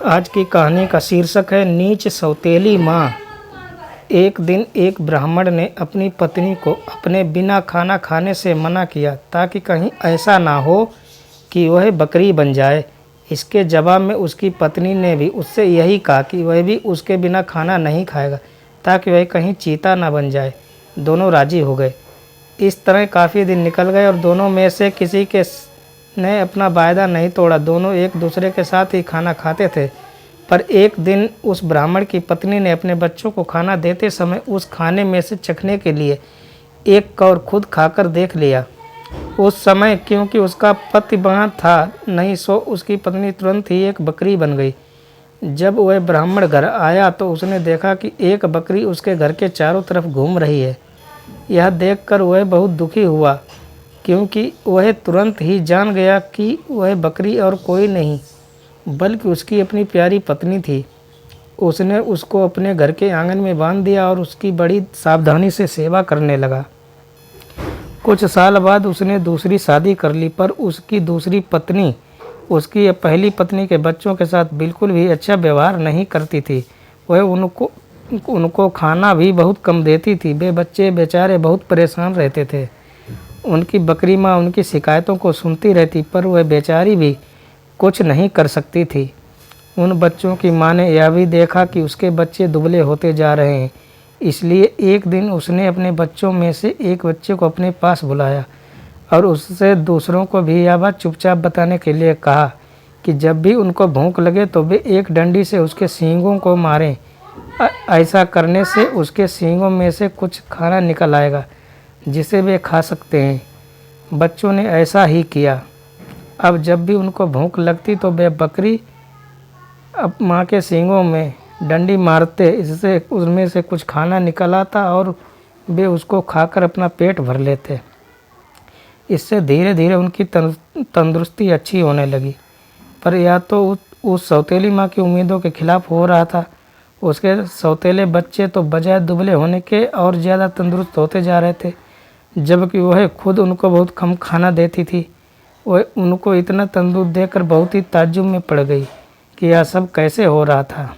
आज की कहानी का शीर्षक है नीच सौतेली माँ। एक दिन एक ब्राह्मण ने अपनी पत्नी को अपने बिना खाना खाने से मना किया ताकि कहीं ऐसा ना हो कि वह बकरी बन जाए। इसके जवाब में उसकी पत्नी ने भी उससे यही कहा कि वह भी उसके बिना खाना नहीं खाएगा ताकि वह कहीं चीता ना बन जाए। दोनों राजी हो गए। इस तरह काफ़ी दिन निकल गए और दोनों में से किसी के ने अपना वायदा नहीं तोड़ा। दोनों एक दूसरे के साथ ही खाना खाते थे। पर एक दिन उस ब्राह्मण की पत्नी ने अपने बच्चों को खाना देते समय उस खाने में से चखने के लिए एक कौर खुद खाकर देख लिया। उस समय क्योंकि उसका पति वहाँ था नहीं, सो उसकी पत्नी तुरंत ही एक बकरी बन गई। जब वह ब्राह्मण घर आया तो उसने देखा कि एक बकरी उसके घर के चारों तरफ घूम रही है। यह देखकर वह बहुत दुखी हुआ क्योंकि वह तुरंत ही जान गया कि वह बकरी और कोई नहीं बल्कि उसकी अपनी प्यारी पत्नी थी। उसने उसको अपने घर के आंगन में बांध दिया और उसकी बड़ी सावधानी से सेवा करने लगा। कुछ साल बाद उसने दूसरी शादी कर ली, पर उसकी दूसरी पत्नी उसकी पहली पत्नी के बच्चों के साथ बिल्कुल भी अच्छा व्यवहार नहीं करती थी। वह उनको खाना भी बहुत कम देती थी। वे बच्चे बेचारे बहुत परेशान रहते थे। उनकी बकरी माँ उनकी शिकायतों को सुनती रहती, पर वह बेचारी भी कुछ नहीं कर सकती थी। उन बच्चों की माँ ने यह भी देखा कि उसके बच्चे दुबले होते जा रहे हैं। इसलिए एक दिन उसने अपने बच्चों में से एक बच्चे को अपने पास बुलाया और उससे दूसरों को भी यह बात चुपचाप बताने के लिए कहा कि जब भी उनको भूख लगे तो वे एक डंडी से उसके सींगों को मारें। ऐसा करने से उसके सींगों में से कुछ खाना निकल आएगा जिसे वे खा सकते हैं। बच्चों ने ऐसा ही किया। अब जब भी उनको भूख लगती तो वे बकरी अब माँ के सींगों में डंडी मारते, इससे उसमें से कुछ खाना निकल आता और वे उसको खाकर अपना पेट भर लेते। इससे धीरे धीरे उनकी तंदुरुस्ती अच्छी होने लगी। पर यह तो उस सौतेली माँ की उम्मीदों के खिलाफ हो रहा था। उसके सौतेले बच्चे तो बजाय दुबले होने के और ज़्यादा तंदुरुस्त होते जा रहे थे, जबकि वह खुद उनको बहुत कम खाना देती थी। वह उनको इतना तंदुरुस्त देखकर बहुत ही ताज्जुब में पड़ गई कि यह सब कैसे हो रहा था।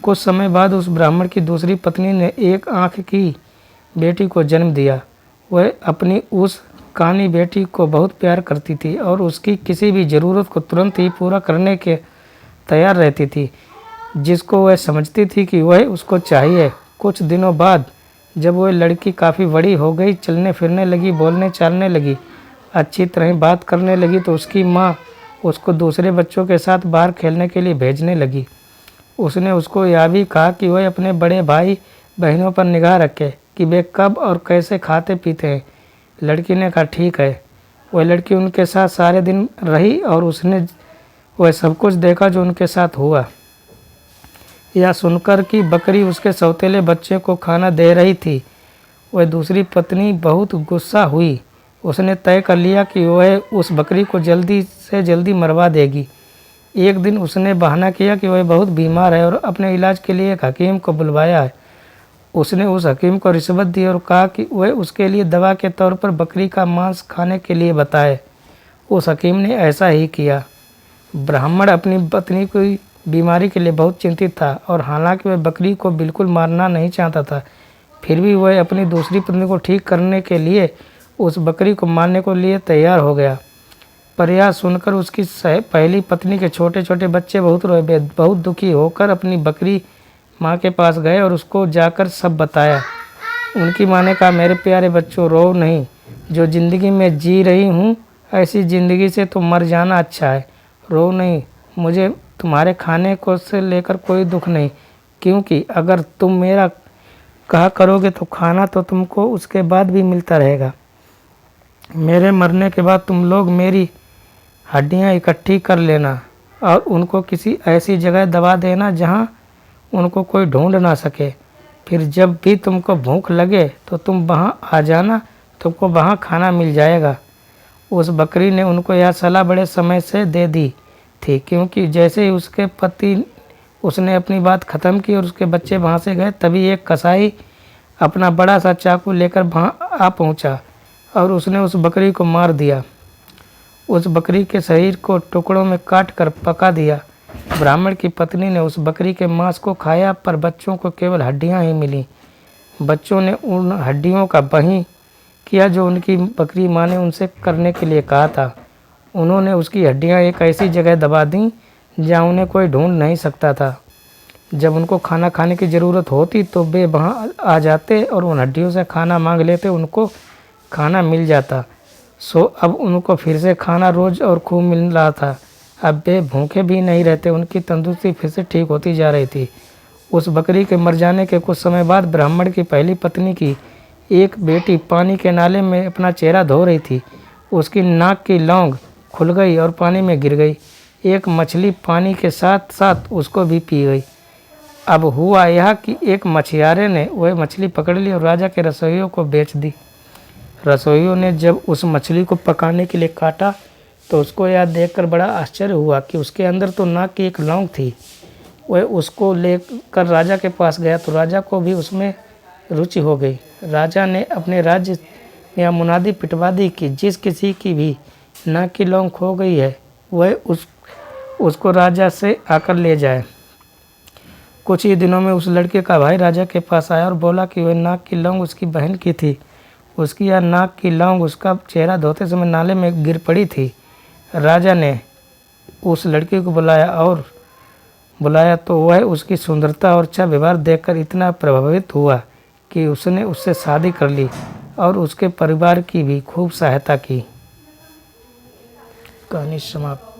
कुछ समय बाद उस ब्राह्मण की दूसरी पत्नी ने एक आँख की बेटी को जन्म दिया। वह अपनी उस कानी बेटी को बहुत प्यार करती थी और उसकी किसी भी ज़रूरत को तुरंत ही पूरा करने के तैयार रहती थी, जिसको वह समझती थी कि वह उसको चाहिए। कुछ दिनों बाद जब वह लड़की काफ़ी बड़ी हो गई, चलने फिरने लगी, बोलने चालने लगी, अच्छी तरह बात करने लगी, तो उसकी माँ उसको दूसरे बच्चों के साथ बाहर खेलने के लिए भेजने लगी। उसने उसको यह भी कहा कि वह अपने बड़े भाई बहनों पर निगाह रखे कि वे कब और कैसे खाते पीते हैं। लड़की ने कहा ठीक है। वह लड़की उनके साथ सारे दिन रही और उसने वह सब कुछ देखा जो उनके साथ हुआ। यह सुनकर कि बकरी उसके सौतेले बच्चे को खाना दे रही थी, वह दूसरी पत्नी बहुत गुस्सा हुई। उसने तय कर लिया कि वह उस बकरी को जल्दी से जल्दी मरवा देगी। एक दिन उसने बहाना किया कि वह बहुत बीमार है और अपने इलाज के लिए एक हकीम को बुलवाया है। उसने उस हकीम को रिश्वत दी और कहा कि वह उसके लिए दवा के तौर पर बकरी का मांस खाने के लिए बताए। उस हकीम ने ऐसा ही किया। ब्राह्मण अपनी पत्नी की बीमारी के लिए बहुत चिंतित था और हालांकि वह बकरी को बिल्कुल मारना नहीं चाहता था, फिर भी वह अपनी दूसरी पत्नी को ठीक करने के लिए उस बकरी को मारने को लिए तैयार हो गया। पर यह सुनकर उसकी पहली पत्नी के छोटे छोटे बच्चे बहुत रोए। वे बहुत दुखी होकर अपनी बकरी माँ के पास गए और उसको जाकर सब बताया। उनकी माँ ने कहा, मेरे प्यारे बच्चों, रो नहीं। जो ज़िंदगी में जी रही हूँ ऐसी ज़िंदगी से तो मर जाना अच्छा है। रो नहीं, मुझे तुम्हारे खाने को से लेकर कोई दुख नहीं, क्योंकि अगर तुम मेरा कहा करोगे तो खाना तो तुमको उसके बाद भी मिलता रहेगा। मेरे मरने के बाद तुम लोग मेरी हड्डियाँ इकट्ठी कर लेना और उनको किसी ऐसी जगह दबा देना जहाँ उनको कोई ढूंढ ना सके। फिर जब भी तुमको भूख लगे तो तुम वहाँ आ जाना, तुमको वहाँ खाना मिल जाएगा। उस बकरी ने उनको यह सलाह बड़े समय से दे दी थी, क्योंकि जैसे ही उसके पति उसने अपनी बात ख़त्म की और उसके बच्चे वहाँ से गए, तभी एक कसाई अपना बड़ा सा चाकू लेकर वहाँ आ पहुँचा और उसने उस बकरी को मार दिया। उस बकरी के शरीर को टुकड़ों में काट कर पका दिया। ब्राह्मण की पत्नी ने उस बकरी के मांस को खाया, पर बच्चों को केवल हड्डियां ही मिली। बच्चों ने उन हड्डियों का वही किया जो उनकी बकरी माँ ने उनसे करने के लिए कहा था। उन्होंने उसकी हड्डियां एक ऐसी जगह दबा दी जहाँ उन्हें कोई ढूंढ नहीं सकता था। जब उनको खाना खाने की ज़रूरत होती तो वे वहाँ आ जाते और उन हड्डियों से खाना मांग लेते। उनको खाना मिल जाता। सो अब उनको फिर से खाना रोज़ और खूब मिल रहा था। अब वे भूखे भी नहीं रहते। उनकी तंदुरुस्ती फिर से ठीक होती जा रही थी। उस बकरी के मर जाने के कुछ समय बाद ब्राह्मण की पहली पत्नी की एक बेटी पानी के नाले में अपना चेहरा धो रही थी। उसकी नाक की लौंग खुल गई और पानी में गिर गई। एक मछली पानी के साथ साथ उसको भी पी गई। अब हुआ यह कि एक मछियारे ने वह मछली पकड़ ली और राजा के रसोइयों को बेच दी। रसोइयों ने जब उस मछली को पकाने के लिए काटा तो उसको यह देखकर बड़ा आश्चर्य हुआ कि उसके अंदर तो नाक की एक लौंग थी। वह उसको लेकर राजा के पास गया तो राजा को भी उसमें रुचि हो गई। राजा ने अपने राज्य में मुनादी पिटवा दी कि जिस किसी की भी नाक की लौंग खो गई है वह उसको राजा से आकर ले जाए। कुछ ही दिनों में उस लड़के का भाई राजा के पास आया और बोला कि वह नाक की लौंग उसकी बहन की थी। उसकी यह नाक की लौंग उसका चेहरा धोते समय नाले में गिर पड़ी थी। राजा ने उस लड़के को बुलाया तो वह उसकी सुंदरता और अच्छा व्यवहार देखकर इतना प्रभावित हुआ कि उसने उससे शादी कर ली और उसके परिवार की भी खूब सहायता की। कहानी समाप्त।